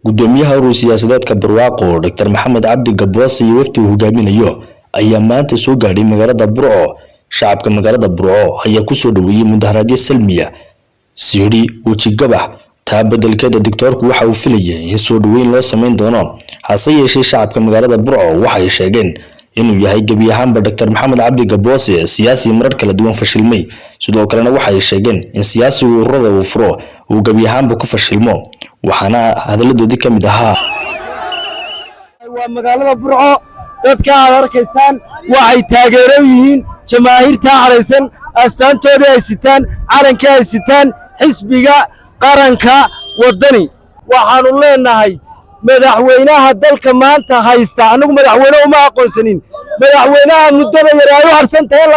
gudoomiyaha siyaasadeedka barwaaqo Dr. Maxamed Cabdi Gaboos iyo wafdi uu hogaaminayo ayaa maanta soo gaadhay magaalada Burco. Shacabka magaalada Burco ayaa ku soo dhaweeyay mudaharaadyo salmiya siiri wajigabax taa bedelkeeda doctorku waxa uu filayay in soo dhaweyn loo sameyn doono. hase yeeshee shacabka magaalada Burco waxay sheegeen inuu yahay gabi ahaanba Dr. Maxamed Cabdi Gaboos siyaasi marar kala duwan fashilmay. sidoo kalena waxay sheegeen in siyaasigu ururada uu furo uu gabi ahaanba ku fashilmo. waxaana hadaladoodii kamid ahaa waa magaalada Burco dadka aad arkaysaan waxay taageero yihiin jamaahiirta caraysan astaantooda ay sitaan calanka ay sitaan xisbiga qaranka wadani. waxaanu leenahay madaxweynaha dalka maanta haysta anagu madaxweyne uma aqoonsanin madaxweynaha muddada yar ay u harsan tahay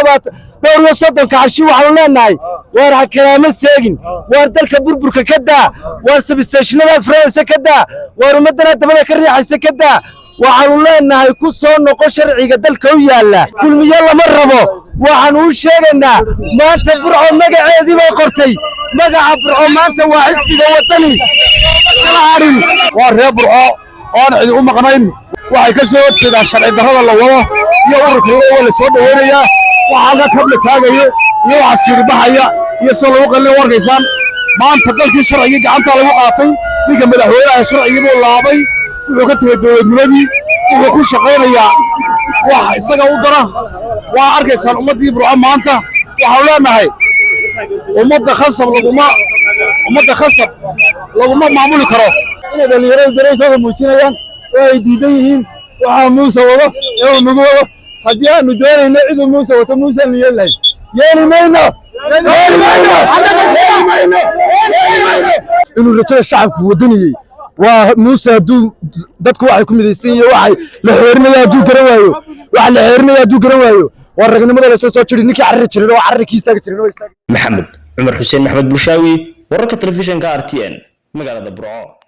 30 cashi waxaanu leenahay war ha kalaama seegin war dalka burburka ka daa war substationada France ka daa war ummadana dabada ka riixaysa ka daa waxaanu leenahay ku soo noqo sharciga dalka u yaala kulmiye lama rabo. waxaanu u sheegaynaa maanta Burco magaceedii bay qortay magaca Burco maanta waa xisbiga wadani waa reer Burco oo cid u maqnayn waxay ka soo jeedaan sharci darrada la wado iyo ururka la soo dhaweynaya waxa la kabla taagayo iyo waxa siir baxaya iyo soo lagu qalin wargaysan maanta dalkii sharciga gacanta lagu qaatay ninka madaxweynaha sharciga buu laabay wuxuu ka tagay dowladnimadii wuxuu ku shaqeynayaa wax isaga u dara waa arkaysan ummadii Burco maanta waxa leenahay ummadda khasab laguma maamuli karo inay dhalinyarada dareenkooda muujinayaan oo ay diidan yihiin waxa Muuse wado ee nugu wado haddii aanu doonayno cid Muuse wato Muuse leeyahay yeeli mayno inuu rajada shacabku wadaniyay waa Muuse haduu dadku waxay ku midaysan yihiin waxay la xeerinaya haduu garan waayo waxa la xeerinaya haduu garan waayo waa ragnimada la soo jiray ninkii carri jiray oo carrikiisa ka jiray Maxamed Cumar Xuseen Maxamed Bulshaawi wararka telefishinka RTN magaalada Burco.